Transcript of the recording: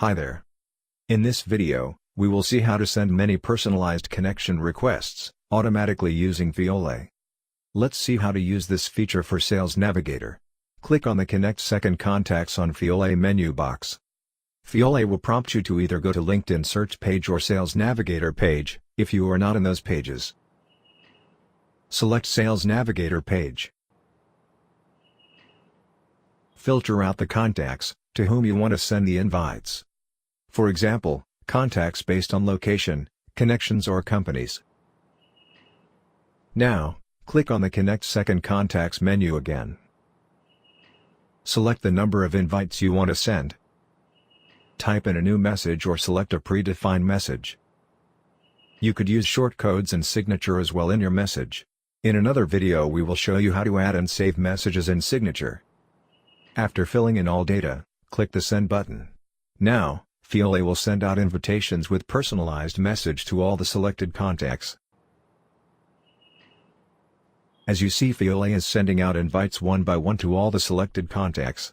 Hi there. In this video, we will see how to send many personalized connection requests automatically using Fiyole. Let's see how to use this feature for Sales Navigator. Click on the Connect Second Contacts on Fiyole menu box. Fiyole will prompt you to either go to LinkedIn search page or Sales Navigator page, if you are not in those pages. Select Sales Navigator page. Filter out the contacts to whom you want to send the invites. For example, contacts based on location, connections or companies. Now, click on the Connect Second Contacts menu again. Select the number of invites you want to send. Type in a new message or select a predefined message. You could use short codes and signature as well in your message. In another video we will show you how to add and save messages in Signature. After filling in all data, click the Send button. Now, Fiyole will send out invitations with personalized message to all the selected contacts. As you see, Fiyole is sending out invites one by one to all the selected contacts.